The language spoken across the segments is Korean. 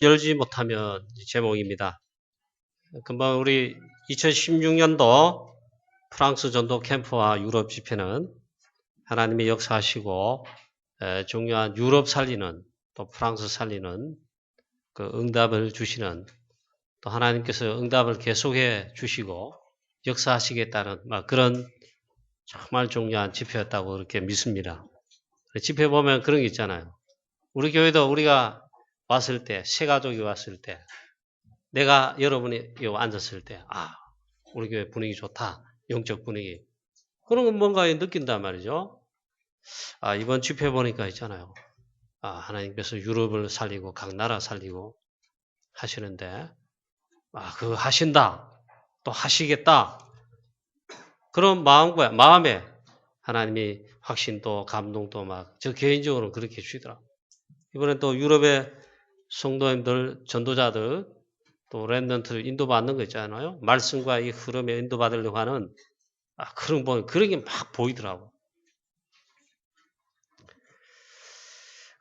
열지 못하면 제목입니다. 금방 우리 2016년도 프랑스 전도 캠프와 유럽 집회는 하나님이 역사하시고 중요한 유럽 살리는 또 프랑스 살리는 그 응답을 주시는 또 하나님께서 응답을 계속해 주시고 역사하시겠다는 그런 정말 중요한 집회였다고 그렇게 믿습니다. 집회 보면 그런 게 있잖아요. 우리 교회도 우리가 왔을 때, 새 가족이 왔을 때, 내가 여러분이 여기 앉았을 때, 우리 교회 분위기 좋다. 영적 분위기. 그런 건 뭔가 느낀단 말이죠. 이번 집회 보니까 있잖아요. 하나님께서 유럽을 살리고 각 나라 살리고 하시는데, 그거 하신다. 또 하시겠다. 그런 마음에 하나님이 확신도 감동도 저 개인적으로 그렇게 주시더라고요. 이번에 또 유럽의 성도님들, 전도자들, 또 렘넌트를 인도받는 거 있잖아요. 말씀과 이 흐름에 인도받으려고 하는 그런 게 막 보이더라고요.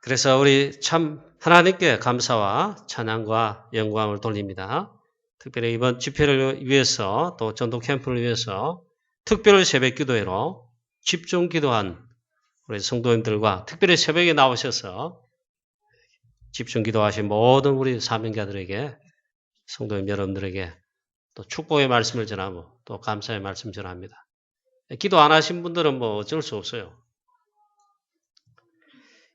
그래서 우리 참 하나님께 감사와 찬양과 영광을 돌립니다. 특별히 이번 집회를 위해서 또 전도 캠프를 위해서 특별 새벽 기도회로 집중 기도한 우리 성도님들과 특별히 새벽에 나오셔서 집중 기도하신 모든 우리 사명자들에게 성도님 여러분들에게 또 축복의 말씀을 전하고 또 감사의 말씀 전합니다. 기도 안 하신 분들은 어쩔 수 없어요.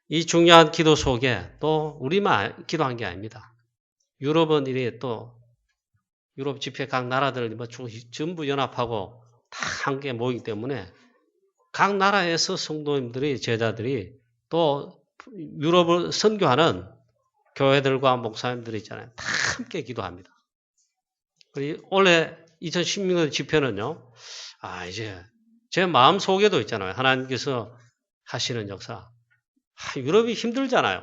이 중요한 기도 속에 또 우리만 기도한 게 아닙니다. 유럽은 이래 또 유럽 집회 각 나라들 전부 연합하고 다 함께 모이기 때문에 각 나라에서 성도님들이 제자들이 또 유럽을 선교하는 교회들과 목사님들이 있잖아요. 다 함께 기도합니다. 그리고 올해 2016년 집회는요. 이제 제 마음 속에도 있잖아요. 하나님께서 하시는 역사. 유럽이 힘들잖아요.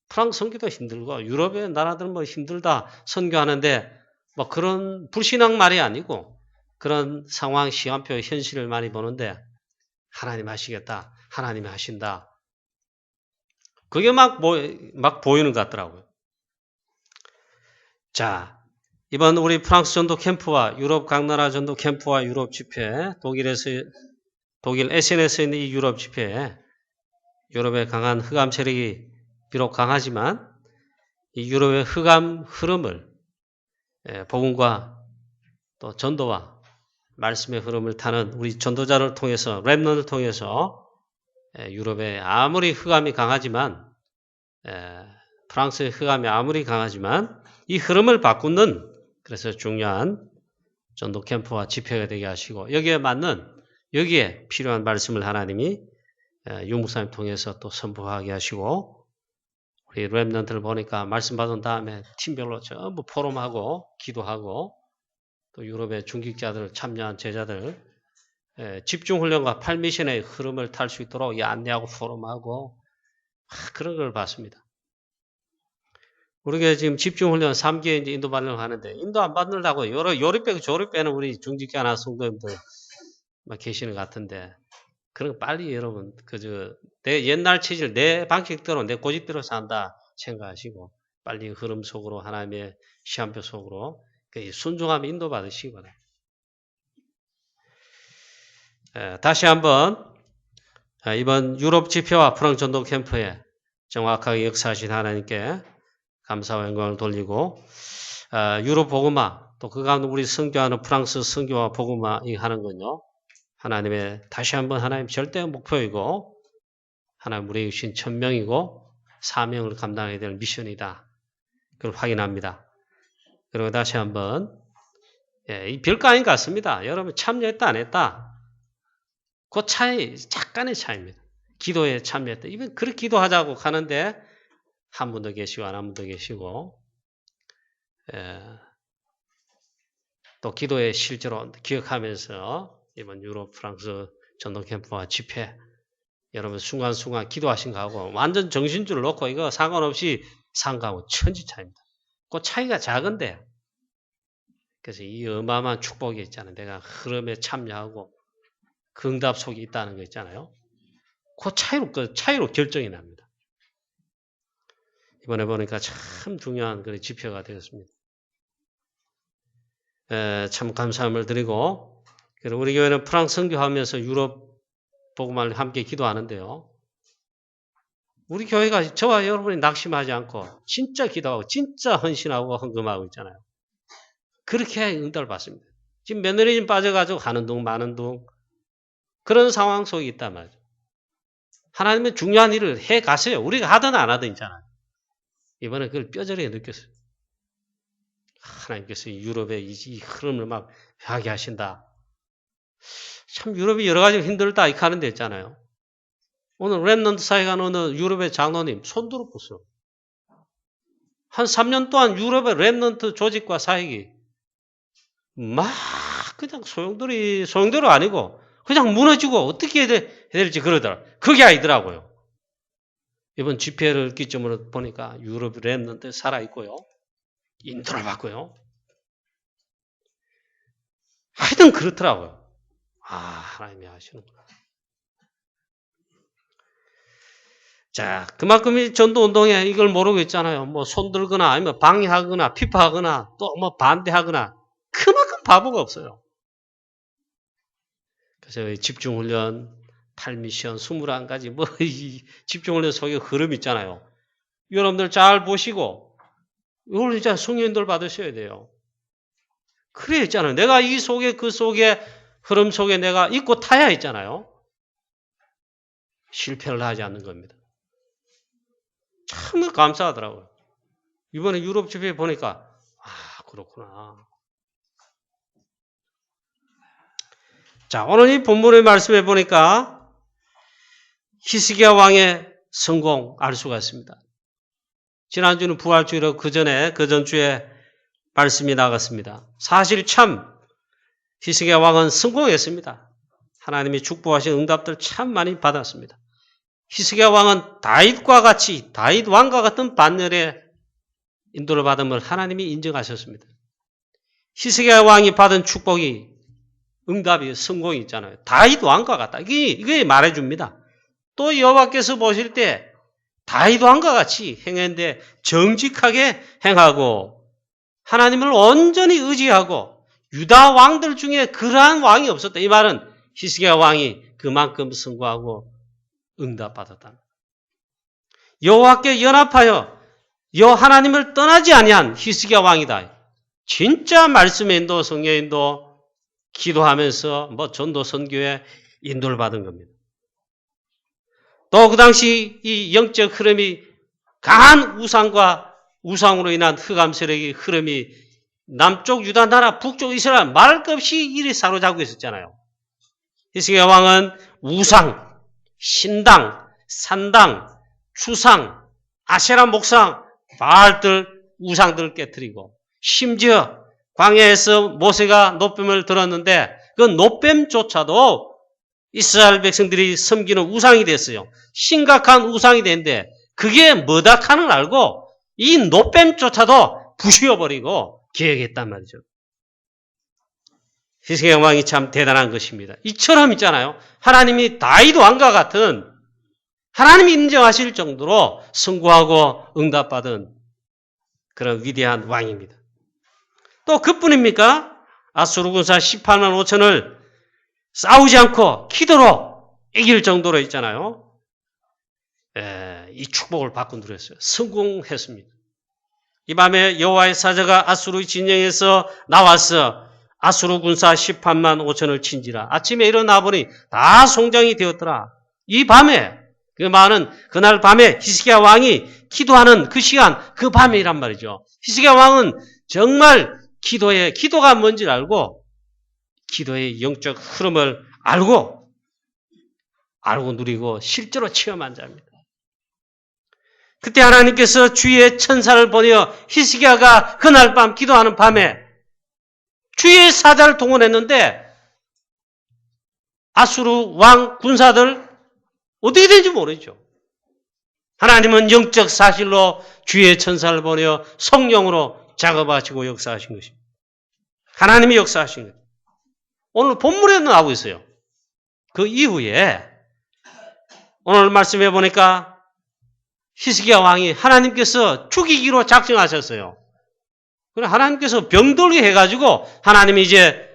프랑스 선교도 힘들고 유럽의 나라들은 힘들다 선교하는데 그런 불신앙 말이 아니고 그런 상황 시간표 현실을 많이 보는데 하나님 하시겠다. 하나님이 하신다. 그게 막 보이는 것 같더라고요. 자, 이번 우리 프랑스 전도 캠프와 유럽 각 나라 전도 캠프와 유럽 집회, 독일 SNS에 있는 이 유럽 집회에 유럽의 강한 흑암 세력이 비록 강하지만 이 유럽의 흑암 흐름을 복음과 또 전도와 말씀의 흐름을 타는 우리 전도자를 통해서 렘넌을 통해서 유럽에 아무리 흑암이 강하지만 프랑스의 흑암이 아무리 강하지만 이 흐름을 바꾸는 그래서 중요한 전도 캠프와 집회가 되게 하시고 여기에 필요한 말씀을 하나님이 유목사님 통해서 또 선포하게 하시고 우리 렘넌트를 보니까 말씀 받은 다음에 팀별로 전부 포럼하고 기도하고 또 유럽의 중직자들 참여한 제자들 집중훈련과 팔미션의 흐름을 탈 수 있도록 안내하고 포럼하고 그런 걸 봤습니다. 우리가 지금 집중훈련 3기에 이제 인도 받으려고 하는데 인도 안 받는다고 요리 빼고 조리 빼는 우리 중직자나 성도님들 계시는 것 같은데 그런 거 빨리 여러분 내 옛날 체질 내 방식대로 내 고집대로 산다 생각하시고 빨리 흐름 속으로 하나님의 시한표 속으로 순종하며 인도받으시기 바랍니다. 다시 한번 이번 유럽 집회와 프랑스 전도 캠프에 정확하게 역사하신 하나님께 감사와 영광을 돌리고 유럽 복음화 또 그 가운데 우리 선교하는 프랑스 선교와 복음화 하는 건요. 하나님의 다시 한번 하나님 절대 목표이고 하나님 우리에게 주신 천명이고 사명을 감당해야 될 미션이다. 그걸 확인합니다. 그리고 다시 한번 이 별거 아닌 것 같습니다. 여러분 참여했다 안 했다. 그 차이 약간의 차이입니다. 기도에 참여했다. 이건 그렇게 기도하자고 하는데 한 분도 계시고 안 한 분도 계시고 또 기도에 실제로 기억하면서 이번 유럽 프랑스 전도 캠프와 집회 여러분 순간순간 기도하신 거하고 완전 정신줄 놓고 이거 상관없이 산 거하고 천지 차이입니다. 그 차이가 작은데 그래서 이 어마어마한 축복이 있잖아요. 내가 흐름에 참여하고 그 응답 속에 있다는 거 있잖아요. 그 차이로 결정이 납니다. 이번에 보니까 참 중요한 그런 지표가 되었습니다. 참 감사함을 드리고, 그리고 우리 교회는 프랑스 선교하면서 유럽 복음을 함께 기도하는데요. 우리 교회가 저와 여러분이 낙심하지 않고 진짜 기도하고 진짜 헌신하고 헌금하고 있잖아요. 그렇게 응답을 받습니다. 지금 매너리즘 빠져가지고 가는 둥 마는 둥 그런 상황 속에 있단 말이죠. 하나님은 중요한 일을 해 가세요. 우리가 하든 안 하든 있잖아요. 이번에 그걸 뼈저리게 느꼈어요. 하나님께서 유럽의 이 흐름을 막 하게 하신다. 참 유럽이 여러 가지 힘들다 이렇게 하는 데 있잖아요. 오늘 랩넌트 사회 간 어느 유럽의 장로님 손 들어보세요. 한 3년 동안 유럽의 랩넌트 조직과 사역이 막 그냥 소용돌이 아니고 그냥 무너지고 어떻게 해야 될지 그러더라. 그게 아니더라고요. 이번 집회를 기점으로 보니까 유럽 랩넌트 살아있고요. 인도를 받고요. 하여튼 그렇더라고요. 하나님이 하시는구나. 자, 그만큼 이 전도운동에 이걸 모르고 있잖아요. 뭐 손들거나 아니면 방해하거나 피파하거나 또 뭐 반대하거나 그만큼 바보가 없어요. 그래서 집중훈련, 8미션, 21가지 뭐 이 집중훈련 속에 흐름 있잖아요. 여러분들 잘 보시고 이걸 이제 성령인들 받으셔야 돼요. 그래 있잖아요. 내가 이 속에 그 속에 흐름 속에 내가 있고 타야 있잖아요. 실패를 하지 않는 겁니다. 참 감사하더라고요. 이번에 유럽 집회 보니까 그렇구나. 자, 오늘 이 본문의 말씀에 보니까 히스기야 왕의 성공 알 수가 있습니다. 지난주는 부활주일로 그 전주에 말씀이 나갔습니다. 사실 참 히스기야 왕은 성공했습니다. 하나님이 축복하신 응답들 참 많이 받았습니다. 히스기야 왕은 다윗과 같이 다윗 왕과 같은 반열에 인도를 받음을 하나님이 인정하셨습니다. 히스기야 왕이 받은 축복이 응답이 성공이 있잖아요. 다윗 왕과 같다. 이게 말해줍니다. 또 여호와께서 보실 때 다윗 왕과 같이 행했는데 정직하게 행하고 하나님을 온전히 의지하고 유다 왕들 중에 그러한 왕이 없었다. 이 말은 히스기야 왕이 그만큼 성공하고 응답받았다. 여호와께 연합하여 하나님을 떠나지 아니한 히스기야 왕이다. 진짜 말씀의 인도, 성령의 인도, 기도하면서 전도 선교에 인도를 받은 겁니다. 또 그 당시 이 영적 흐름이 강한 우상으로 인한 흑암 세력의 흐름이 남쪽 유다 나라, 북쪽 이스라엘 말 것 없이 이리 사로잡고 있었잖아요. 히스기야 왕은 우상, 신당, 산당, 추상, 아세라 목상, 바알들, 우상들을 깨뜨리고 심지어 광야에서 모세가 노뱀을 들었는데 그 노뱀조차도 이스라엘 백성들이 섬기는 우상이 됐어요. 심각한 우상이 됐는데 그게 뭐다 하는 걸 알고 이 노뱀조차도 부수어버리고 계획했단 말이죠. 히스기야 왕이 참 대단한 것입니다. 이처럼 있잖아요. 하나님이 다윗 왕과 같은 하나님이 인정하실 정도로 성공하고 응답받은 그런 위대한 왕입니다. 또 그뿐입니까? 아수르 군사 18만 5천을 싸우지 않고 기도로 이길 정도로 있잖아요. 이 축복을 받고 누렸어요. 성공했습니다. 이 밤에 여호와의 사자가 아수르 진영에서 나와서 아수르 군사 18만 5천을 친지라. 아침에 일어나 보니 다 송장이 되었더라. 이 밤에 그 말은 그날 밤에 히스기야 왕이 기도하는 그 시간, 그 밤이란 말이죠. 히스기야 왕은 정말 기도가 뭔지를 알고 기도의 영적 흐름을 알고 누리고 실제로 체험한 자입니다. 그때 하나님께서 주의 천사를 보내어 히스기야가 그날 밤 기도하는 밤에 주의 사자를 동원했는데 아수르 왕 군사들 어떻게 되는지 모르죠. 하나님은 영적 사실로 주의 천사를 보내어 성령으로 작업하시고 역사하신 것입니다. 하나님이 역사하신 것. 오늘 본문에 나오고 있어요. 그 이후에 오늘 말씀해 보니까 히스기야 왕이 하나님께서 죽이기로 작정하셨어요. 그래 하나님께서 병들게 해가지고 하나님이 이제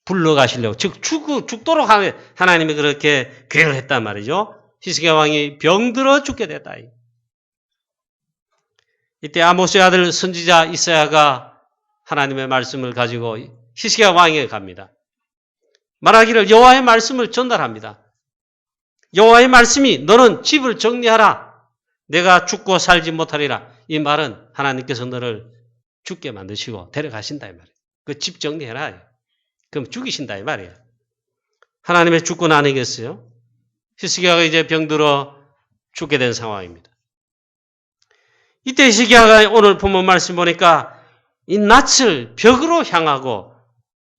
불러가시려고 즉 죽도록 하나님이 그렇게 계획을 했단 말이죠. 히스기야 왕이 병들어 죽게 됐다. 이때 아모스의 아들 선지자 이사야가 하나님의 말씀을 가지고 히스기야 왕에게 갑니다. 말하기를 여호와의 말씀을 전달합니다. 여호와의 말씀이 너는 집을 정리하라. 내가 죽고 살지 못하리라. 이 말은 하나님께서 너를 죽게 만드시고 데려가신다 이 말이에요. 그 집 정리해라. 그럼 죽이신다 이 말이에요. 하나님의 주권 아니겠어요? 히스기야가 이제 병들어 죽게 된 상황입니다. 이때 히스기야가 오늘 본문 말씀 보니까 이 낯을 벽으로 향하고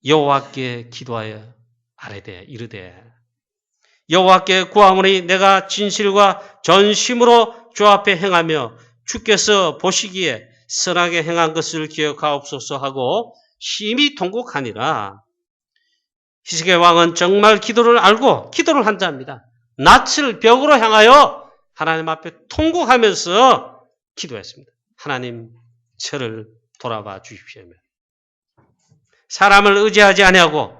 여호와께 기도하여 아뢰되 이르되 여호와께 구하오니 내가 진실과 전심으로 주 앞에 행하며 주께서 보시기에 선하게 행한 것을 기억하옵소서 하고 심히 통곡하니라. 히스기야 왕은 정말 기도를 알고 기도를 한 자입니다. 낯을 벽으로 향하여 하나님 앞에 통곡하면서 기도했습니다. 하나님 저를 돌아봐 주십시오. 사람을 의지하지 아니하고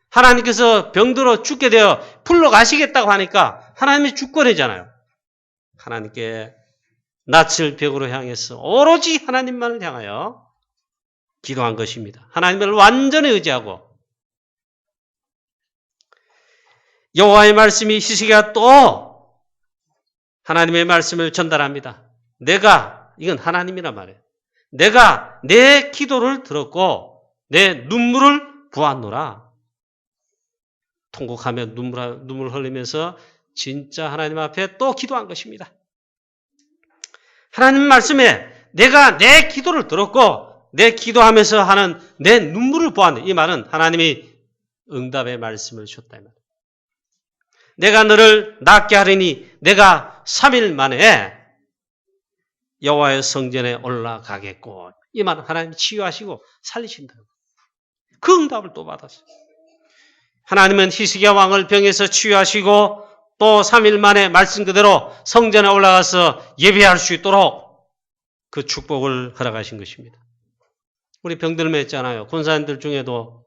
하나님께서 병들어 죽게 되어 불러가시겠다고 하니까 하나님의 주권이잖아요. 하나님께 낯을 벽으로 향해서 오로지 하나님만을 향하여 기도한 것입니다. 하나님을 완전히 의지하고 여호와의 말씀이 히스기야 또 하나님의 말씀을 전달합니다. 이건 하나님이란 말이에요. 내가 내 기도를 들었고 내 눈물을 보았노라. 통곡하며 눈물 흘리면서 진짜 하나님 앞에 또 기도한 것입니다. 하나님 말씀에 내가 내 기도를 들었고 내 기도하면서 하는 내 눈물을 보았네. 이 말은 하나님이 응답의 말씀을 주셨다. 이 말. 내가 너를 낫게 하리니 내가 3일 만에 여호와의 성전에 올라가겠고 이 말은 하나님이 치유하시고 살리신다. 그 응답을 또 받았어요. 하나님은 히스기야 왕을 병에서 치유하시고 또 3일 만에 말씀 그대로 성전에 올라가서 예배할 수 있도록 그 축복을 허락하신 것입니다. 우리 병들면 했잖아요. 권사님들 중에도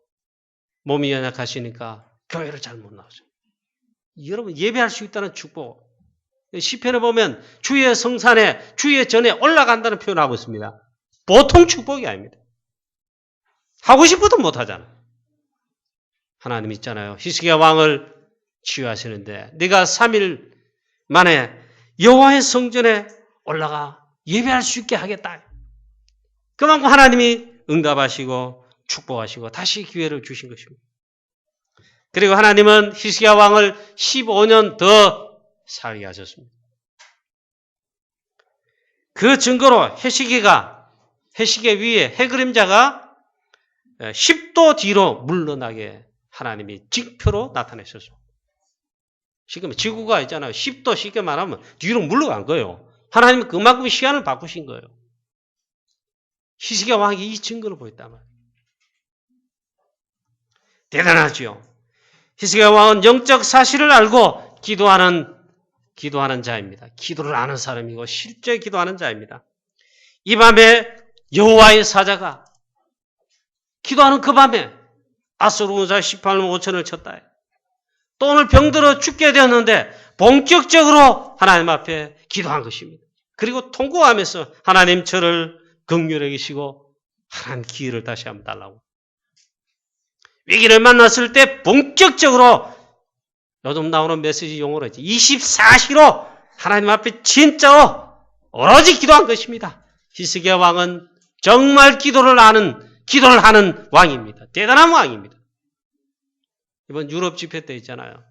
몸이 연약하시니까 교회를 잘 못 나오죠. 여러분 예배할 수 있다는 축복. 시편에 보면 주의 성산에 주의 전에 올라간다는 표현을 하고 있습니다. 보통 축복이 아닙니다. 하고 싶어도 못하잖아. 하나님 있잖아요. 히스기야 왕을 치유하시는데 네가 3일 만에 여호와의 성전에 올라가 예배할 수 있게 하겠다. 그만큼 하나님이 응답하시고 축복하시고 다시 기회를 주신 것입니다. 그리고 하나님은 히스기야 왕을 15년 더 살게 하셨습니다. 그 증거로 해시계 위에 해그림자가 10도 뒤로 물러나게 하나님이 징표로 나타내셨습니다. 지금 지구가 있잖아요. 10도 쉽게 말하면 뒤로 물러간 거예요. 하나님은 그만큼 시간을 바꾸신 거예요. 히스기야 왕이 이 증거를 보였단 말이에요. 대단하죠. 히스기야 왕은 영적 사실을 알고 기도하는 자입니다. 기도를 아는 사람이고 실제 기도하는 자입니다. 이 밤에 여호와의 사자가 기도하는 그 밤에 아수르군사 18만 5천을 쳤다. 또 오늘 병들어 죽게 되었는데 본격적으로 하나님 앞에 기도한 것입니다. 그리고 통곡하면서 하나님 저를 긍휼히 여기시고 하나님 기회를 다시 한번 달라고. 위기를 만났을 때 본격적으로 요즘 나오는 메시지 용어로 24시로 하나님 앞에 진짜로 오로지 기도한 것입니다. 히스기야 왕은 정말 기도를 하는 왕입니다. 대단한 왕입니다. 이번 유럽 집회 때 있잖아요.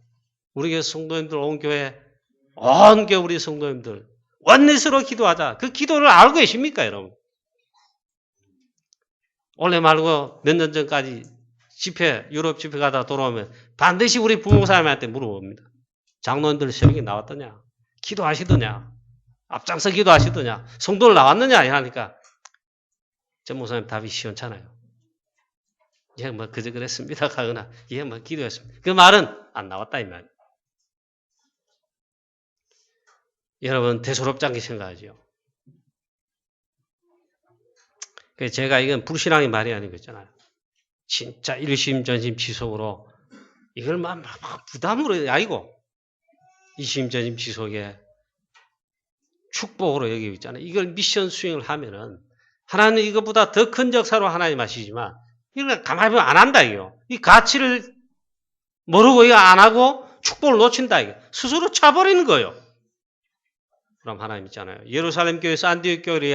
우리 교회 성도님들 온 교회 우리 성도님들 원내스로 기도하자. 그 기도를 알고 계십니까 여러분? 원래 말고 몇 년 전까지 유럽 집회 가다 돌아오면 반드시 우리 부목사님한테 물어봅니다. 장로님들 새벽에 나왔더냐? 기도하시더냐? 앞장서 기도하시더냐? 성도를 나왔느냐? 하니까 전 목사님 답이 시원찮아요. 예, 그저 그랬습니다. 가거나, 예, 기도했습니다. 그 말은 안 나왔다, 이 말. 여러분 대수롭지 않게 생각하죠. 제가 이건 불신앙의 말이 아닌 거 있잖아요. 진짜 일심 전심 지속으로 이걸 막 부담으로 아니고 이심 전심 지속에 축복으로 여기고 있잖아요. 이걸 미션 수행을 하면은 하나님 이것보다 더 큰 역사로 하나님 하시지만 이걸 가만히 보면 안 한다 이거. 이 가치를 모르고 이거 안 하고 축복을 놓친다 이거. 스스로 차버리는 거예요. 그럼 하나님 있잖아요. 예루살렘 교회에서 안디옥 교회에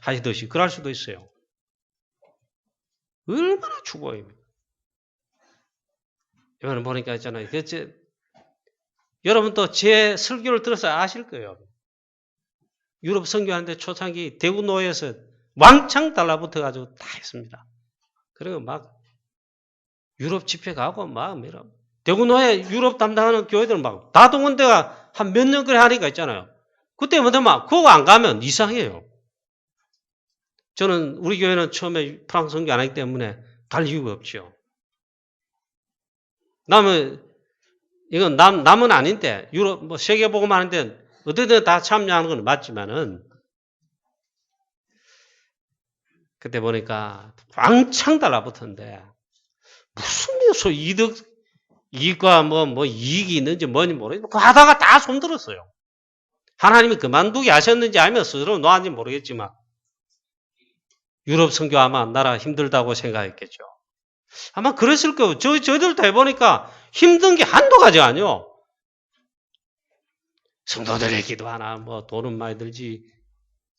하시듯이 그럴 수도 있어요. 얼마나 축복입니까? 이번에 보니까 있잖아요. 여러분도 제 설교를 들어서 아실 거예요. 유럽 선교하는데 초창기 대구노예에서 왕창 달라붙어가지고 다 했습니다. 그리고 막 유럽 집회 가고 막 대구노예 유럽 담당하는 교회들 막 다 동원대가 한 몇 년 그래 하니까 있잖아요. 그때부터 막 그거 안 가면 이상해요. 저는 우리 교회는 처음에 프랑스 선교 안 하기 때문에 갈 이유가 없죠. 이건 남은 아닌데 유럽 뭐 세계 보고 하는데 어쨌든 다 참여하는 건 맞지만은 그때 보니까 왕창 달라붙었는데 무슨 이익과 뭐 이익이 있는지 뭔지 모르겠고 그 하다가 다 손들었어요. 하나님이 그만두게 하셨는지 알면 스스로 놓았는지 모르겠지만 유럽 선교 아마 나라 힘들다고 생각했겠죠. 아마 그랬을 거예요. 저희들도 해보니까 힘든 게 한두 가지가 아니요. 성도들의 기도하나 뭐 돈은 많이 들지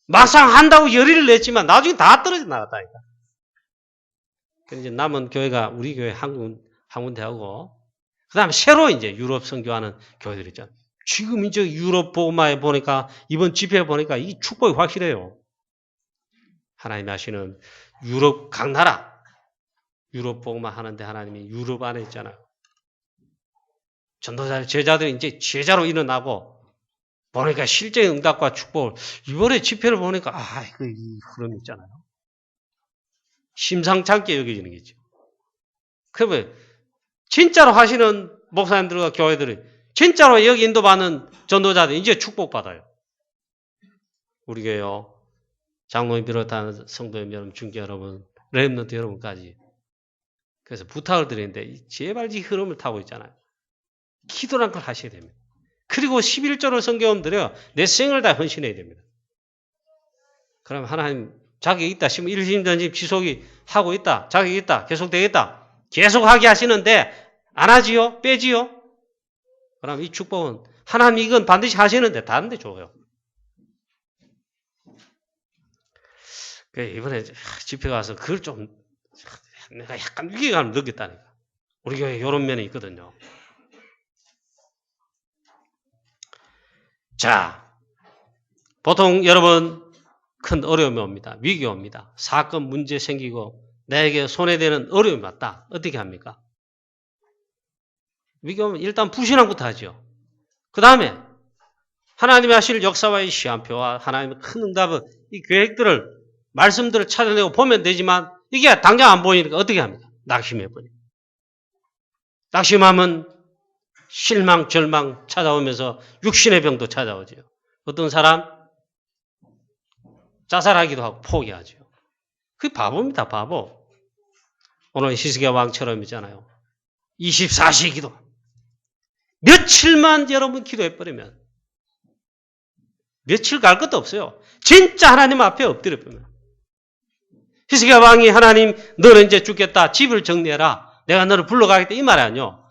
막상 한다고 열의를 냈지만 나중에 다 떨어져 나갔다니까. 이제 남은 교회가 우리 교회 한군대하고 그다음에 새로 이제 유럽 선교하는 교회들 있잖아요. 지금 이제 유럽 복음화에 보니까 이번 집회에 보니까 이 축복이 확실해요. 하나님이 하시는 유럽 각 나라 유럽 복음화 하는데 하나님이 유럽 안에 있잖아요. 전도자 제자들이 이제 제자로 일어나고 보니까 실제 응답과 축복을 이번에 집회를 보니까 이 흐름 있잖아요. 심상치 않게 여겨지는 거죠. 그러면 진짜로 하시는 목사님들과 교회들이 진짜로 여기 인도받는 전도자들 이제 축복받아요. 우리 교회요. 장로님 비롯한 성도 여러분, 중교 여러분, 렘넌트 여러분까지. 그래서 부탁을 드리는데 제발 이 흐름을 타고 있잖아요. 기도란 걸 하셔야 됩니다. 그리고 11조를 성경은 드려 내 생을 다 헌신해야 됩니다. 그럼 하나님 자격이 있다 싶으면 일심전심 지속이 하고 있다. 자격이 있다. 계속 되겠다. 계속 하게 하시는데 안 하지요? 빼지요? 그럼 이 축복은 하나님 이건 반드시 하시는데 다른 데 줘요. 이번에 집회 가서 그걸 좀 내가 약간 위기감을 느꼈다니까. 우리 교회에 이런 면이 있거든요. 자, 보통 여러분 큰 어려움이 옵니다. 위기가 옵니다. 사건 문제 생기고 나에게 손해되는 어려움이 왔다. 어떻게 합니까? 위기가 오면 일단 불신앙부터 하죠. 그 다음에 하나님이 하실 역사와의 시한표와 하나님의 큰 응답은 이 계획들을 말씀들을 찾아내고 보면 되지만 이게 당장 안 보이니까 어떻게 합니까? 낙심해버려요. 낙심하면 실망, 절망 찾아오면서 육신의 병도 찾아오죠. 어떤 사람 자살하기도 하고 포기하죠. 그게 바보입니다. 바보. 오늘 히스기야 왕처럼이잖아요. 24시 기도. 며칠만 여러분 기도해버리면 며칠 갈 것도 없어요. 진짜 하나님 앞에 엎드려버리면. 히스기야 왕이 하나님 너는 이제 죽겠다. 집을 정리해라. 내가 너를 불러가겠다. 이 말이 아니요.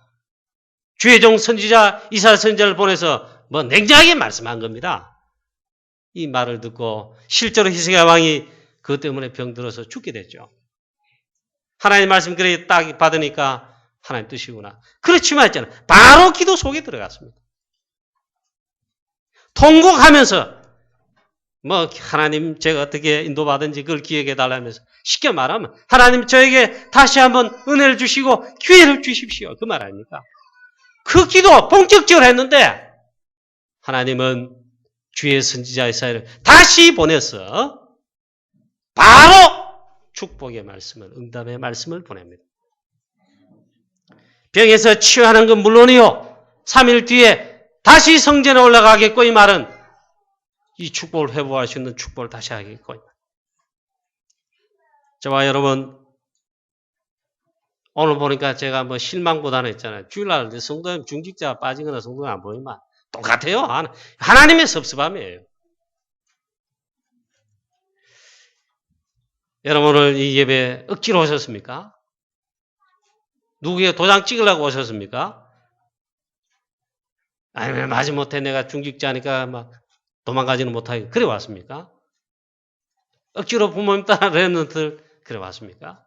주의 종 선지자 이사야 선지자를 보내서 뭐 냉정하게 말씀한 겁니다. 이 말을 듣고 실제로 히스기야 왕이 그것 때문에 병들어서 죽게 됐죠. 하나님 말씀 그래 딱 받으니까 하나님 뜻이구나. 그렇지만 있잖아요. 바로 기도 속에 들어갔습니다. 통곡하면서 뭐 하나님 제가 어떻게 인도받은지 그걸 기억해 달라면서 쉽게 말하면 하나님 저에게 다시 한번 은혜를 주시고 기회를 주십시오. 그 말 아닙니까? 그 기도 본격적으로 했는데 하나님은 주의 선지자 이사야를 다시 보내서 바로 축복의 말씀을 응답의 말씀을 보냅니다. 병에서 치유하는 건 물론이요. 3일 뒤에 다시 성전에 올라가겠고 이 말은 이 축복을 회복할 수 있는 축복을 다시 하겠고. 저와 여러분, 오늘 보니까 제가 뭐 실망보다는 있잖아요. 주일날 성도님 중직자가 빠지거나 성도님 안 보이면 똑같아요. 하나님의 섭섭함이에요. 여러분 오늘 이 예배 억지로 오셨습니까? 누구에게 도장 찍으려고 오셨습니까? 아니면 마지못해 내가 중직자니까 막 도망가지는 못하게 그래 왔습니까? 억지로 부모님 따라 랩런트를 그래 왔습니까?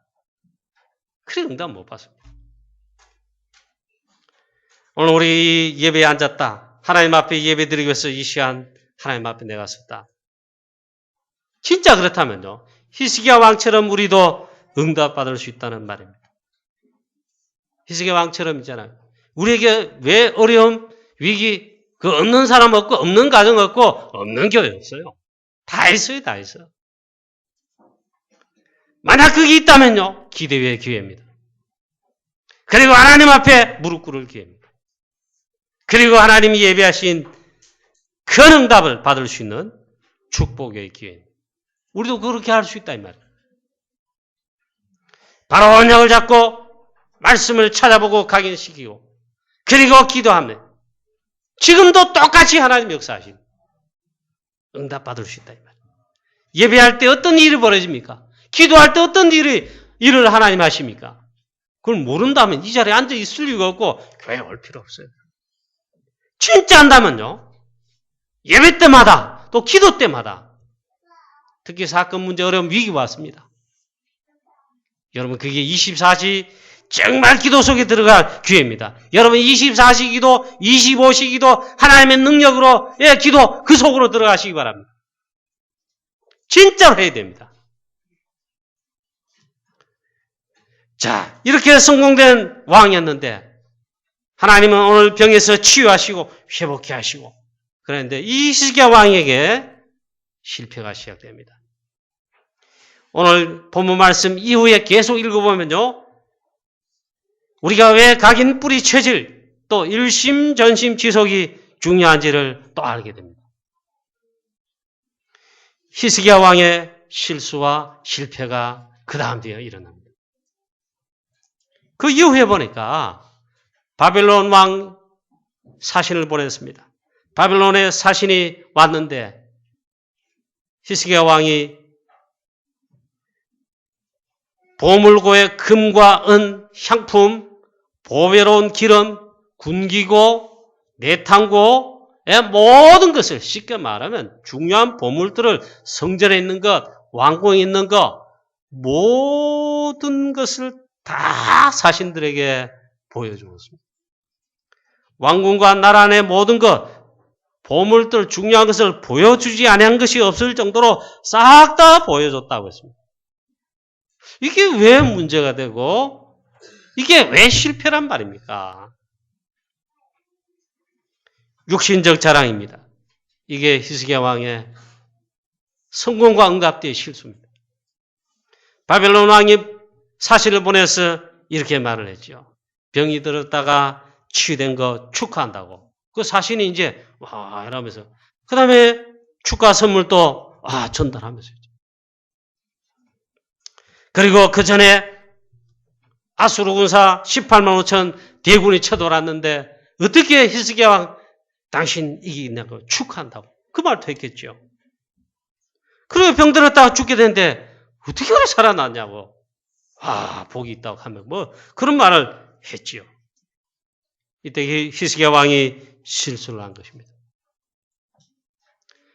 그래 응답 못 받습니다. 오늘 우리 예배에 앉았다. 하나님 앞에 예배 드리기 위해서 이 시간 하나님 앞에 내가 섰다. 진짜 그렇다면요. 히스기야 왕처럼 우리도 응답 받을 수 있다는 말입니다. 히스기야 왕처럼 있잖아요. 우리에게 왜 어려움, 위기, 그 없는 사람 없고 없는 가정 없고 없는 교회 없어요. 다 있어요. 다 있어요. 만약 그게 있다면요. 기대의 기회입니다. 그리고 하나님 앞에 무릎 꿇을 기회입니다. 그리고 하나님이 예배하신 그 응답을 받을 수 있는 축복의 기회입니다. 우리도 그렇게 할 수 있다 이 말이에요. 바로 언약을 잡고 말씀을 찾아보고 각인시키고 그리고 기도하면 지금도 똑같이 하나님 역사하시고 응답 받을 수 있다 이 말이에요. 예배할 때 어떤 일이 벌어집니까? 기도할 때 어떤 일을 하나님 하십니까? 그걸 모른다면 이 자리에 앉아 있을 리가 없고 교회에 올 필요 없어요. 진짜 한다면요. 예배 때마다 또 기도 때마다 특히 사건 문제 어려움 위기가 왔습니다. 여러분 그게 24시 정말 기도 속에 들어갈 기회입니다. 여러분 24시 기도, 25시 기도 하나님의 능력으로 기도 그 속으로 들어가시기 바랍니다. 진짜로 해야 됩니다. 자, 이렇게 성공된 왕이었는데 하나님은 오늘 병에서 치유하시고 회복케 하시고 그런데 이 히스기야 왕에게 실패가 시작됩니다. 오늘 본문 말씀 이후에 계속 읽어보면요. 우리가 왜 각인 뿌리 체질 또 일심 전심 지속이 중요한지를 또 알게 됩니다. 히스기야 왕의 실수와 실패가 그 다음 뒤에 일어납니다. 그 이후에 보니까 바벨론 왕 사신을 보냈습니다. 바벨론의 사신이 왔는데 히스기야 왕이 보물고의 금과 은, 향품, 보배로운 기름, 군기고, 내탕고의 모든 것을 쉽게 말하면 중요한 보물들을 성전에 있는 것, 왕궁에 있는 것, 모든 것을 다 사신들에게 보여주었습니다. 왕궁과 나라 안의 모든 것, 보물들 중요한 것을 보여주지 않은 것이 없을 정도로 싹 다 보여줬다고 했습니다. 이게 왜 문제가 되고 이게 왜 실패란 말입니까? 육신적 자랑입니다. 이게 히스기야 왕의 성공과 응답대의 실수입니다. 바벨론 왕이 사신을 보내서 이렇게 말을 했죠. 병이 들었다가 치유된 거 축하한다고. 그 사신이 이제 와 이러면서 그 다음에 축하 선물도 전달하면서 그리고 그 전에 아수르 군사 18만 5천 대군이 쳐들어왔는데 어떻게 히스기야 왕 당신 이기냐고 축하한다고 그 말도 했겠죠. 그리고 병 들었다가 죽게 되는데 어떻게 그래 살아났냐고 복이 있다고 하면 뭐 그런 말을 했지요. 이때 히스기야 왕이 실수를 한 것입니다.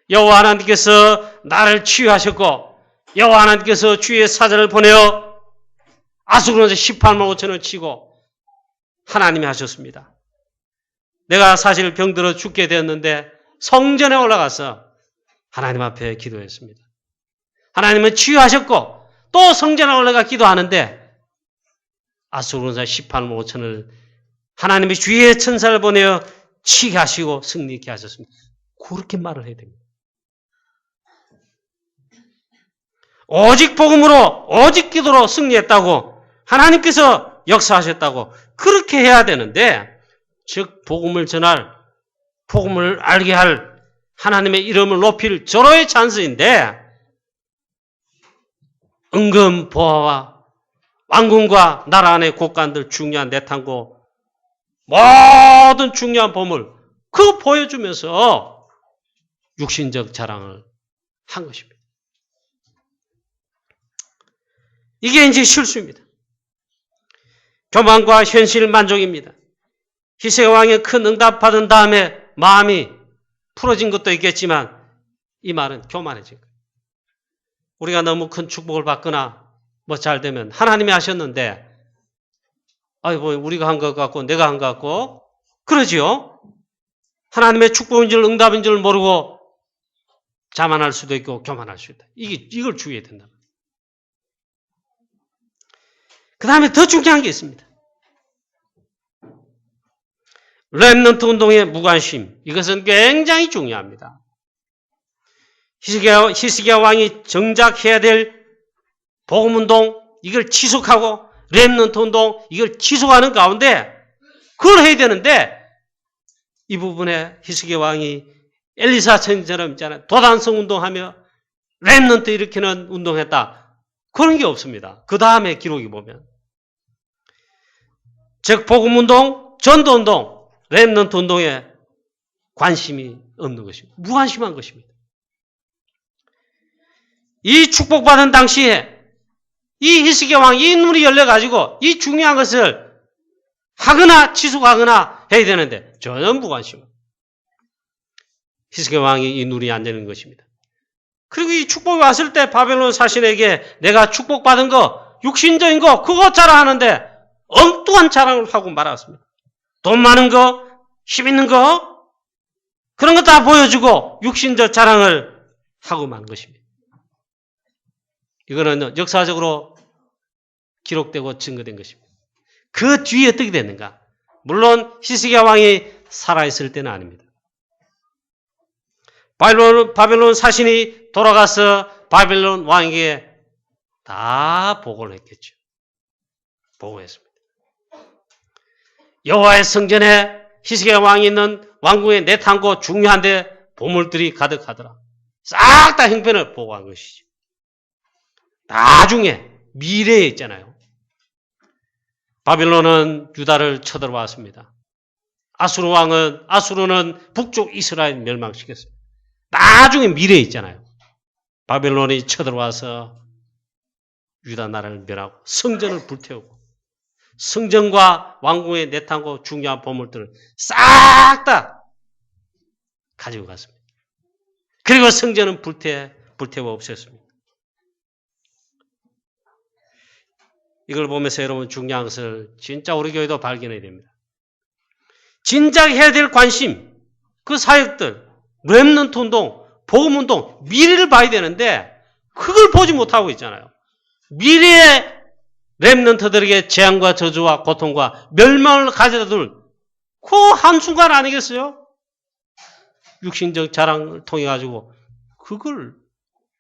여호와 하나님께서 나를 치유하셨고 여호와 하나님께서 주의 사자를 보내어 아수르에서 18만 5천을 치고 하나님이 하셨습니다. 내가 사실 병들어 죽게 되었는데 성전에 올라가서 하나님 앞에 기도했습니다. 하나님은 치유하셨고 또 성전에 올라가 기도하는데 아수르에서 18만 5천을 하나님이 주의 천사를 보내어 치게 하시고 승리케 하셨습니다. 그렇게 말을 해야 됩니다. 오직 복음으로 오직 기도로 승리했다고 하나님께서 역사하셨다고 그렇게 해야 되는데 즉 복음을 전할 복음을 알게 할 하나님의 이름을 높일 절호의 찬스인데 은근 보아와 왕궁과 나라 안의 곳간들 중요한 내탕고 모든 중요한 보물 그거 보여주면서 육신적 자랑을 한 것입니다. 이게 이제 실수입니다. 교만과 현실 만족입니다. 히스기야 왕이 큰 응답 받은 다음에 마음이 풀어진 것도 있겠지만 이 말은 교만해진 거예요. 우리가 너무 큰 축복을 받거나 뭐 잘 되면 하나님이 하셨는데 아이고 우리가 한 것 같고 내가 한 것 같고 그러지요. 하나님의 축복인 줄 응답인 줄 모르고 자만할 수도 있고 교만할 수도 있다. 이걸 주의해야 된다. 그 다음에 더 중요한 게 있습니다. 렘넌트 운동의 무관심. 이것은 굉장히 중요합니다. 히스기야 왕이 정작 해야 될 복음운동 이걸 지속하고 렘넌트 운동 이걸 지속하는 가운데 그걸 해야 되는데 이 부분에 히스기야 왕이 엘리사 선지처럼 있잖아요. 도단성 운동하며 렘넌트 일으키는 운동했다. 그런 게 없습니다. 그 다음에 기록이 보면 즉 복음운동, 전도운동, 렘넌트 운동에 관심이 없는 것입니다. 무관심한 것입니다. 이 축복받은 당시에 이 히스기야 왕이 이 눈이 열려가지고 이 중요한 것을 하거나 지속하거나 해야 되는데 전혀 무관심. 히스기야 왕이 이 눈이 안 되는 것입니다. 그리고 이 축복이 왔을 때 바벨론 사신에게 내가 축복받은 거, 육신적인 거 그거 자랑하는데 엉뚱한 자랑을 하고 말았습니다. 돈 많은 거, 힘 있는 거 그런 거 다 보여주고 육신적 자랑을 하고 만 것입니다. 이거는 역사적으로 기록되고 증거된 것입니다. 그 뒤에 어떻게 됐는가? 물론 히스기야 왕이 살아있을 때는 아닙니다. 바벨론 사신이 돌아가서 바벨론 왕에게 다 보고를 했겠죠. 보고했습니다. 여호와의 성전에 히스기야 왕이 있는 왕궁의 내탕고 중요한데 보물들이 가득하더라. 싹 다 형편을 보고한 것이죠. 나중에 미래에 있잖아요. 바빌론은 유다를 쳐들어왔습니다. 아수르는 북쪽 이스라엘 멸망시켰습니다. 나중에 미래에 있잖아요. 바빌론이 쳐들어와서 유다 나라를 멸하고 성전을 불태우고 성전과 왕궁의 내탕고 중요한 보물들을 싹 다 가지고 갔습니다. 그리고 성전은 불태워 없앴습니다. 이걸 보면서 여러분 중요한 것을 진짜 우리 교회도 발견해야 됩니다. 진작 해야 될 관심, 그 사역들, 렘넌트 운동, 복음 운동, 미래를 봐야 되는데 그걸 보지 못하고 있잖아요. 미래의 렘넌트들에게 재앙과 저주와 고통과 멸망을 가져다 둘 그 한순간 아니겠어요? 육신적 자랑을 통해 가지고 그걸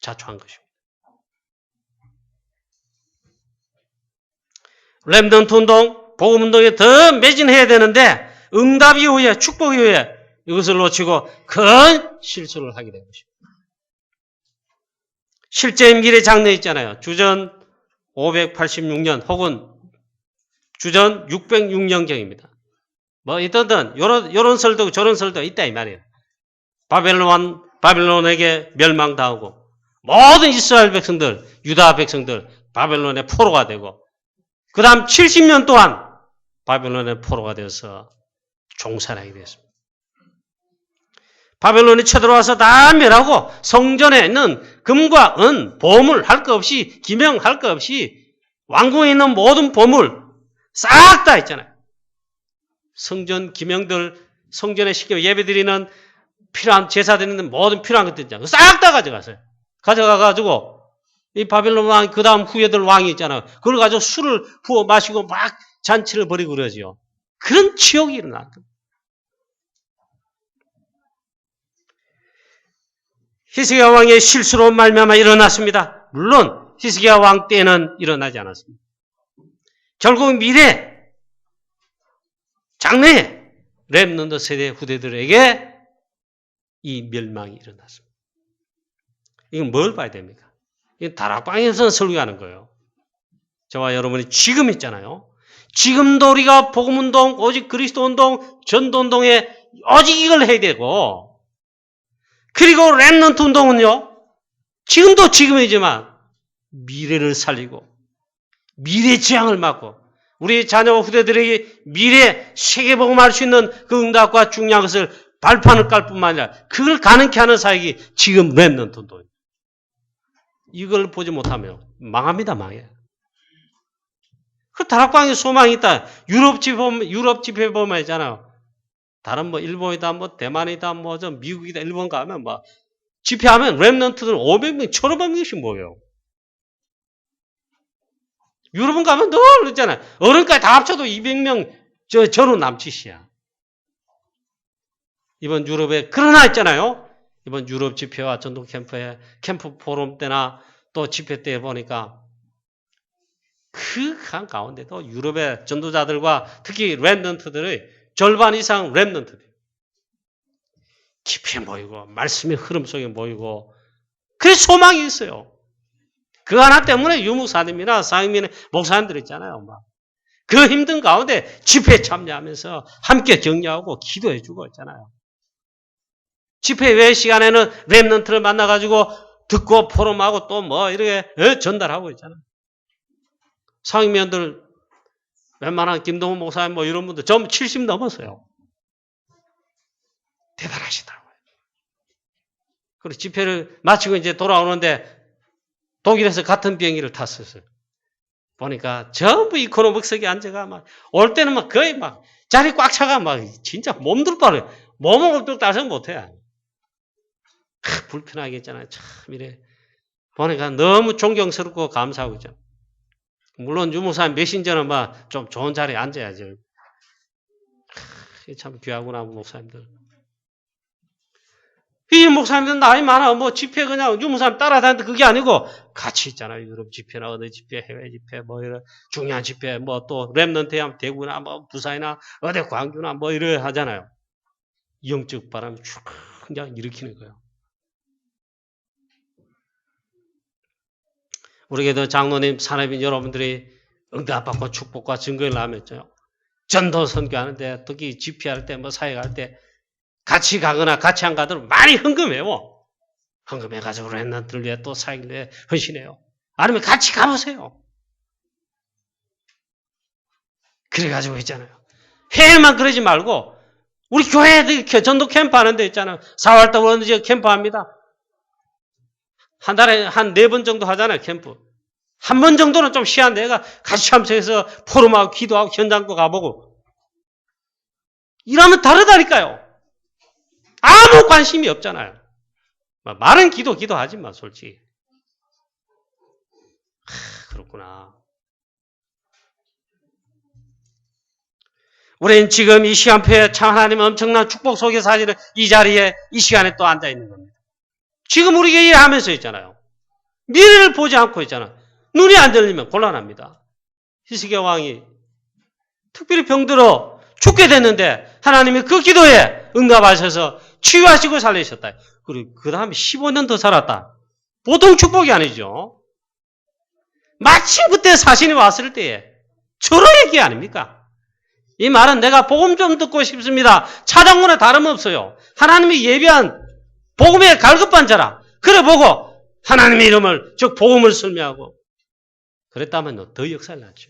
자초한 것입니다. 렘넌트 운동, 복음 운동에 더 매진해야 되는데 응답 이후에 축복 이후에 이것을 놓치고 큰 실수를 하게 된 것입니다. 실제 미래 장래 있잖아요. 주전 586년 혹은 주전 606년경입니다. 뭐 있든 요런 설도 저런 설도 있다 이 말이에요. 바벨론에게 멸망당하고 모든 이스라엘 백성들, 유다 백성들 바벨론의 포로가 되고 그 다음 70년 동안 바벨론의 포로가 되어서 종살하게 됐습니다. 바벨론이 쳐들어와서 다 멸하고 성전에 있는 금과 은, 보물 할 것 없이 기명할 것 없이 왕궁에 있는 모든 보물 싹 다 있잖아요. 성전 기명들 성전에 시켜 예배드리는 필요한 제사 드리는 모든 필요한 것들 있잖아요. 싹 다 가져갔어요. 가져가가지고 이 바벨론 왕, 그 다음 후예들 왕이 있잖아요. 그걸 가지고 술을 부어 마시고 막 잔치를 벌이고 그러지요. 그런 치욕이 일어났다. 히스기야 왕의 실수로 말미암아 일어났습니다. 물론 히스기야 왕 때는 일어나지 않았습니다. 결국 미래, 장래에 렘넌트 세대 후대들에게 이 멸망이 일어났습니다. 이건 뭘 봐야 됩니까? 이건 다락방에서 설교하는 거예요. 저와 여러분이 지금 있잖아요. 지금도 우리가 복음운동, 오직 그리스도운동, 전도운동에 오직 이걸 해야 되고, 그리고 렘넌트 운동은요, 지금도 지금이지만 미래를 살리고 미래 지향을 막고 우리 자녀와 후대들에게 미래 세계복음할 수 있는 그 응답과 중요한 것을 발판을 깔 뿐만 아니라 그걸 가능케 하는 사역이 지금 렘넌트 운동입니다. 이걸 보지 못하면 망합니다. 망해요. 그 다락방에 소망이 있다. 유럽 집회 보면 있잖아요. 다른 뭐 일본이다, 뭐 대만이다, 뭐 저 미국이다, 일본 가면 뭐 집회하면 렘넌트들 500명, 1,500명씩 모여요. 유럽은 가면 늘 그랬잖아요. 어른까지 다 합쳐도 200명 저로 남짓이야. 이번 유럽에 그러나 있잖아요. 이번 유럽 집회와 전도 캠프에 캠프 포럼 때나 또 집회 때 보니까 그 한 가운데도 유럽의 전도자들과 특히 렘넌트들의 절반 이상 렘넌트들. 깊이 모이고 말씀의 흐름 속에 모이고 그래서 소망이 있어요. 그 하나 때문에 유목사님이나 상임이나 목사님들 있잖아요. 막. 그 힘든 가운데 집회에 참여하면서 함께 격려하고 기도해주고 있잖아요. 집회 외 시간에는 렘넌트를 만나가지고 듣고 포럼하고 또 뭐 이렇게 전달하고 있잖아요. 상임위원들 웬만한 김동훈 목사님 뭐 이런 분들 전부 70 넘었어요. 대단하시더라고요. 그리고 집회를 마치고 이제 돌아오는데 독일에서 같은 비행기를 탔었어요. 보니까 전부 이코노믹석에 앉아가 막 올 때는 막 거의 막 자리 꽉 차가 막 진짜 몸둘 바를 몸을 엎드려 따서 못해. 불편하게 있잖아요. 참 이래 보니까 너무 존경스럽고 감사하고 있죠. 물론 유목사님 메신저는 막 좀 좋은 자리에 앉아야죠. 참 귀하구나 목사님들. 이 목사님들 나이 많아. 뭐 집회 그냥 유목사님 따라다니는데 그게 아니고 같이 있잖아요. 유럽 집회나 어느 집회, 해외 집회, 뭐 이런 중요한 집회, 뭐 또 렘넌트에 하면 대구나 뭐 부산이나 어디 광주나 뭐 이래 하잖아요. 영적 바람이 쭉 그냥 일으키는 거예요. 우리 교회 장로님, 사람인 여러분들이 응답받고 축복과 증거를 나눴죠. 전도 선교하는데 특히 집회할 때 뭐 사역할 때 같이 가거나 같이 안 가도록 많이 헌금해요. 헌금해가지고 렘넌트를 위해 또 사역을 위해 헌신해요. 아니면 같이 가보세요. 그래가지고 있잖아요. 해외만 그러지 말고 우리 교회에 전도 캠프 하는 데 있잖아요. 4월달 원지 캠프 합니다. 한 달에 한 4번 정도 하잖아요. 캠프. 한 번 정도는 좀 시간 내가 같이 참석해서 포럼하고 기도하고 현장도 가보고 이러면 다르다니까요. 아무 관심이 없잖아요. 말은 기도하지만 솔직히. 그렇구나. 우리는 지금 이 시간표에 참 하나님의 엄청난 축복 속에 사시는 이 자리에 이 시간에 또 앉아 있는 겁니다. 지금 우리가 일하면서 있잖아요. 미래를 보지 않고 있잖아요. 눈이 안 열리면 곤란합니다. 히스기야 왕이 특별히 병들어 죽게 됐는데 하나님이 그 기도에 응답하셔서 치유하시고 살리셨다. 그리고 그 다음에 15년 더 살았다. 보통 축복이 아니죠. 마침 그때 사신이 왔을 때에 저런 얘기 아닙니까? 이 말은 내가 복음 좀 듣고 싶습니다. 차장문에 다름없어요. 하나님이 예비한 복음의 갈급한 자라. 그래 보고 하나님의 이름을 즉 복음을 설명하고 그랬다면 더 역사를 났죠.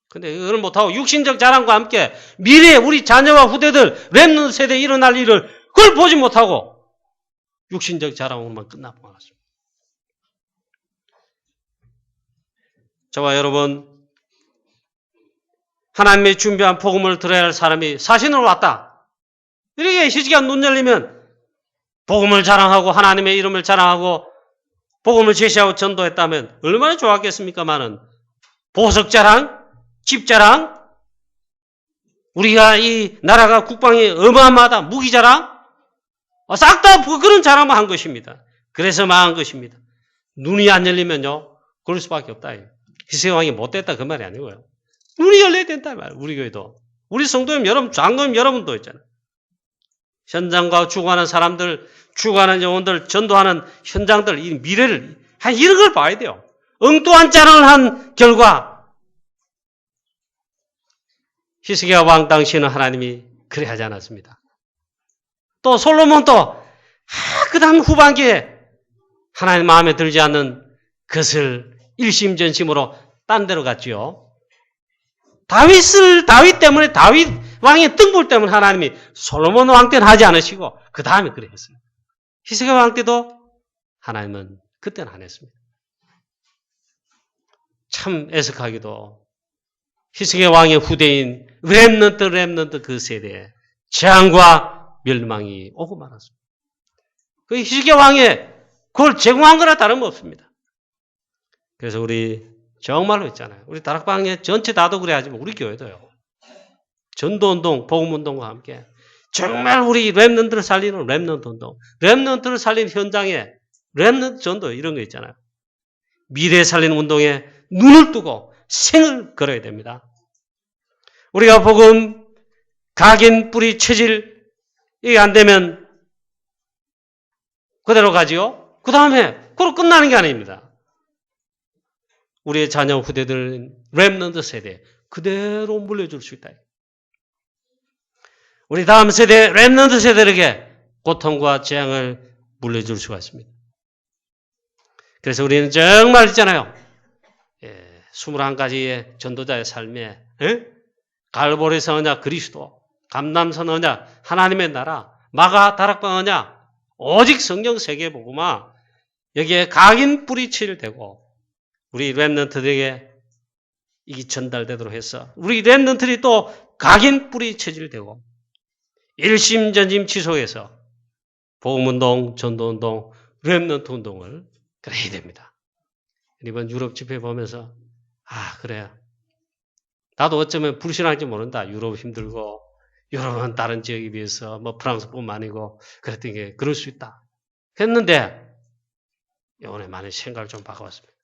근데 이걸 못하고 육신적 자랑과 함께 미래에 우리 자녀와 후대들 렘넌트 세대에 일어날 일을 그걸 보지 못하고 육신적 자랑으로만 끝나고 말았습니다. 저와 여러분 하나님의 준비한 복음을 들어야 할 사람이 사신으로 왔다. 이렇게 히스기야 눈 열리면 복음을 자랑하고 하나님의 이름을 자랑하고 복음을 제시하고 전도했다면 얼마나 좋았겠습니까마는 보석 자랑, 집 자랑, 우리가 이 나라가 국방이 어마어마하다, 무기 자랑, 싹 다 그런 자랑만 한 것입니다. 그래서 망한 것입니다. 눈이 안 열리면요, 그럴 수밖에 없다. 히스기야 왕이 못됐다 그 말이 아니고요. 눈이 열려야 된다 말. 우리 교회도, 우리 성도님 여러분, 장로님 여러분도 있잖아요. 현장과 죽어가는 사람들, 죽어가는 영혼들, 전도하는 현장들, 이 미래를, 이런 걸 봐야 돼요. 엉뚱한 자랑을 한 결과, 히스기야 왕 당시에는 하나님이 그래 하지 않았습니다. 또 솔로몬도 그 다음 후반기에 하나님 마음에 들지 않는 것을 일심전심으로 딴 데로 갔지요. 다윗 때문에, 다윗 왕의 등불 때문에 하나님이 솔로몬 왕 때는 하지 않으시고 그 다음에 그래 했습니다. 히스기야 왕 때도 하나님은 그때는 안 했습니다. 참 애석하기도 히스기야 왕의 후대인 렘넌트 그 세대에 재앙과 멸망이 오고 말았습니다. 그 히스기야 왕의 그걸 제공한 거나 다름없습니다. 그래서 우리 정말로 있잖아요. 우리 다락방에 전체 다도 그래 하지만 우리 교회도요. 전도운동, 복음운동과 함께 정말 우리 렘넌트를 살리는 렘넌트 운동, 렘넌트를 살리는 현장에 렘넌트 전도 이런 거 있잖아요. 미래 살리는 운동에 눈을 뜨고 생을 걸어야 됩니다. 우리가 복음, 각인, 뿌리, 체질 이게 안 되면 그대로 가지요. 그 다음에 그로 끝나는 게 아닙니다. 우리의 자녀 후대들은 렘넌트 세대 그대로 물려줄 수 있다. 우리 다음 세대 렘넌트 세대에게 고통과 재앙을 물려줄 수가 있습니다. 그래서 우리는 정말 있잖아요. 21가지의 전도자의 삶에 갈보리산 언약 그리스도, 감남산 언약 하나님의 나라, 마가 다락방 언약 오직 성경 세계복음화 여기에 각인 뿌리치를 대고 우리 렘넌트들에게 이게 전달되도록 해서 우리 렘넌트들이 또 각인 뿌리 체질 되고 일심전심 지속해서 복음운동, 전도운동, 렘넌트 운동을 해야 됩니다. 이번 유럽 집회 보면서 그래 나도 어쩌면 불신할지 모른다. 유럽 힘들고 유럽은 다른 지역에 비해서 뭐 프랑스뿐만 아니고 그랬던 게 그럴 수 있다. 했는데 이번에 많은 생각을 좀 바꿔봤습니다.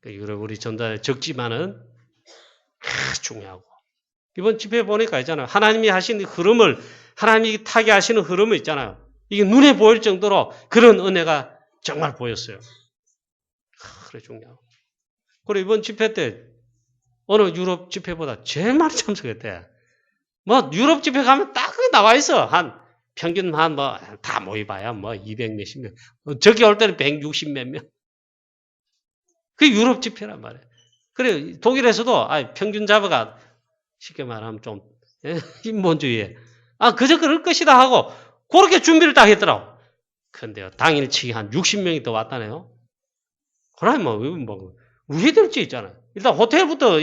유럽 우리 전도자 적지만은 중요하고 이번 집회 보니까 있잖아요. 하나님이 하시는 흐름을 하나님이 타게 하시는 흐름을 있잖아요. 이게 눈에 보일 정도로 그런 은혜가 정말 보였어요. 그래 중요하고. 그리고 이번 집회 때 어느 유럽 집회보다 제일 많이 참석했대. 뭐 유럽 집회 가면 딱 나와 있어. 한 평균 한 뭐 다 모여봐야 뭐 200 몇십 명. 저기 올 때는 160 몇 명. 그게 유럽 집회란 말이에요. 그래 독일에서도 평균 잡아가 쉽게 말하면 좀 인본주의에 그저 그럴 것이다 하고 그렇게 준비를 딱 했더라고. 그런데요 당일치기 한 60명이 더 왔다네요. 그러면 뭐 우리들지 있잖아요. 일단 호텔부터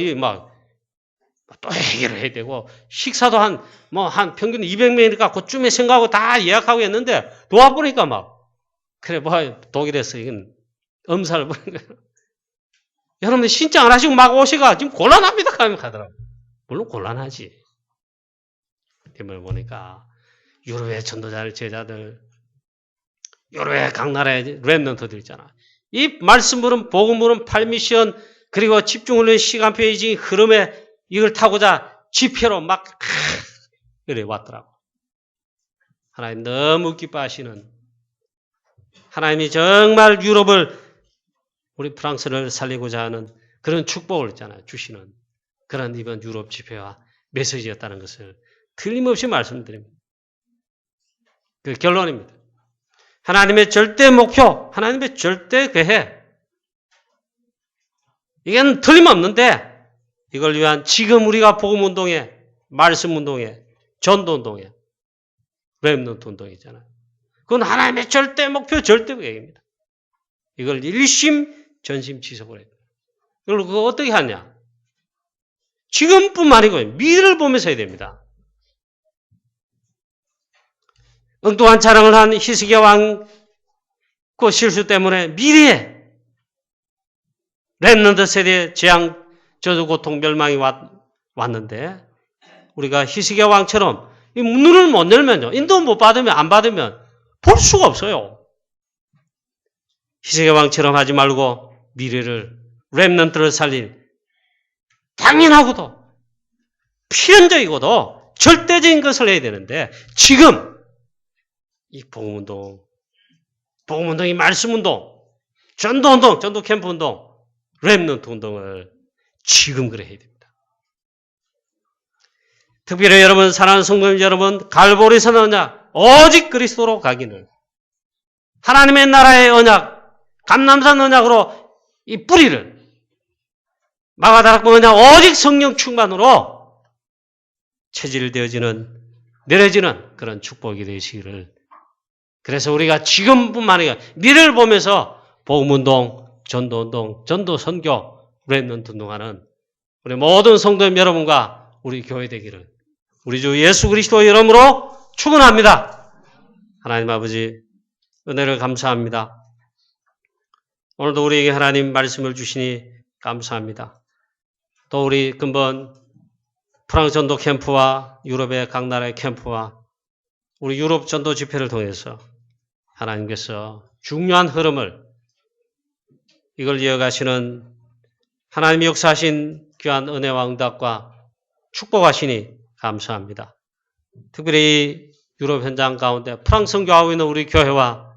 또 해결을 해야 되고 식사도 한 평균 200명이니까 그쯤에 생각하고 다 예약하고 했는데 도와보니까 그래 독일에서 이건 엄살을 부리는 거예요. 여러분들 신청 안 하시고 막 오시가 지금 곤란합니다. 하더라고요. 물론 곤란하지. 이걸 보니까 유럽의 전도자들, 제자들, 유럽의 각 나라의 렘넌트들 있잖아. 이 말씀물은 복음물은 팔미션 그리고 집중훈련 시간표의 흐름에 이걸 타고자 지표로 그래 왔더라고. 하나님 너무 기뻐하시는 하나님이 정말 유럽을 우리 프랑스를 살리고자 하는 그런 축복을 있잖아요. 주시는 그런 이번 유럽 집회와 메시지였다는 것을 틀림없이 말씀드립니다. 그 결론입니다. 하나님의 절대 목표, 하나님의 절대 계획. 이건 틀림없는데 이걸 위한 지금 우리가 복음운동에, 말씀운동에, 전도운동에, 렘넌트 운동이잖아요. 그건 하나님의 절대 목표, 절대 계획입니다. 이걸 일심전심 지속을 해요. 그걸 그거 어떻게 하냐? 지금뿐만 아니고 미래를 보면서 해야 됩니다. 엉뚱한 자랑을 한 히스기야 왕 그 실수 때문에 미래에 렘넌트 세대의 재앙, 저주, 고통, 멸망이 왔는데 우리가 히스기야 왕처럼 눈을 못 열면요. 인도 못 받으면 안 받으면 볼 수가 없어요. 히스기야 왕처럼 하지 말고 미래를 렘넌트를 살릴 당연하고도 필연적이고도 절대적인 것을 해야 되는데 지금 이 복음운동이 말씀운동, 전도운동, 전도 캠프운동, 렘넌트 운동을 지금 그래 해야 됩니다. 특별히 여러분, 사랑하는 성도님 여러분, 갈보리선 언약, 오직 그리스도로 가기를 하나님의 나라의 언약, 감람산 언약으로 이 뿌리를 마가다락방 언약, 오직 성령 충만으로 체질되어지는, 내려지는 그런 축복이 되시기를. 그래서 우리가 지금뿐만 아니라 미래를 보면서 복음운동, 전도운동, 전도선교, 렘넌트 운동하는 우리 모든 성도님 여러분과 우리 교회 되기를 우리 주 예수 그리스도의 이름으로 축원합니다. 하나님 아버지 은혜를 감사합니다. 오늘도 우리에게 하나님 말씀을 주시니 감사합니다. 또 우리 근본 프랑스 전도 캠프와 유럽의 각 나라의 캠프와 우리 유럽 전도 집회를 통해서 하나님께서 중요한 흐름을 이걸 이어가시는 하나님이 역사하신 귀한 은혜와 응답과 축복하시니 감사합니다. 특별히 유럽 현장 가운데 프랑스 선교하고 있는 우리 교회와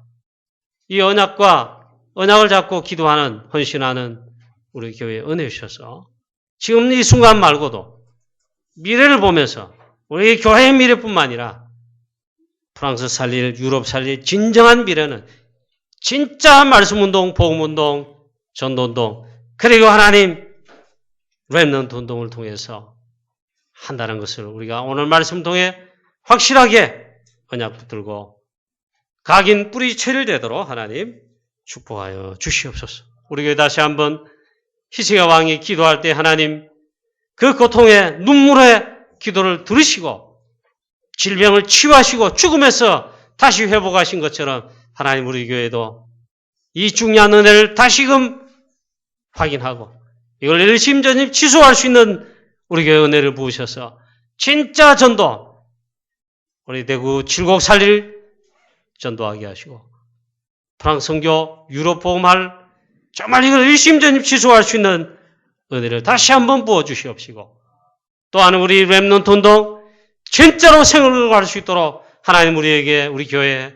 이 언약을 잡고 기도하는, 헌신하는 우리 교회에 은혜 주셔서 지금 이 순간 말고도 미래를 보면서 우리 교회의 미래뿐만 아니라 프랑스 살릴, 유럽 살릴 진정한 미래는 진짜 말씀운동, 복음운동, 전도운동, 그리고 하나님 렘넌트 운동을 통해서 한다는 것을 우리가 오늘 말씀 통해 확실하게 언약 붙들고 각인 뿌리 체질되도록 하나님 축복하여 주시옵소서. 우리 교회 다시 한번 히스기야 왕이 기도할 때 하나님 그 고통의 눈물의 기도를 들으시고 질병을 치유하시고 죽음에서 다시 회복하신 것처럼 하나님 우리 교회도 이 중요한 은혜를 다시금 확인하고 이걸 일심전심 취소할 수 있는 우리 교회 은혜를 부으셔서 진짜 전도, 우리 대구 칠곡 살릴 전도하게 하시고 프랑스 선교, 유럽 복음할 정말 이걸 일심전심 취소할 수 있는 은혜를 다시 한번 부어주시옵시고 또한 우리 렘넌트 운동 진짜로 생을 할 수 있도록 하나님 우리에게 우리 교회에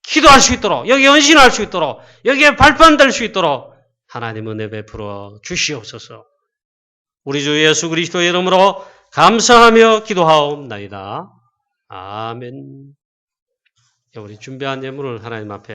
기도할 수 있도록 여기에 헌신할 수 있도록 여기에 발판될 수 있도록 하나님 은혜 베풀어 주시옵소서. 우리 주 예수 그리스도의 이름으로 감사하며 기도하옵나이다. 아멘. 우리 준비한 예물을 하나님 앞에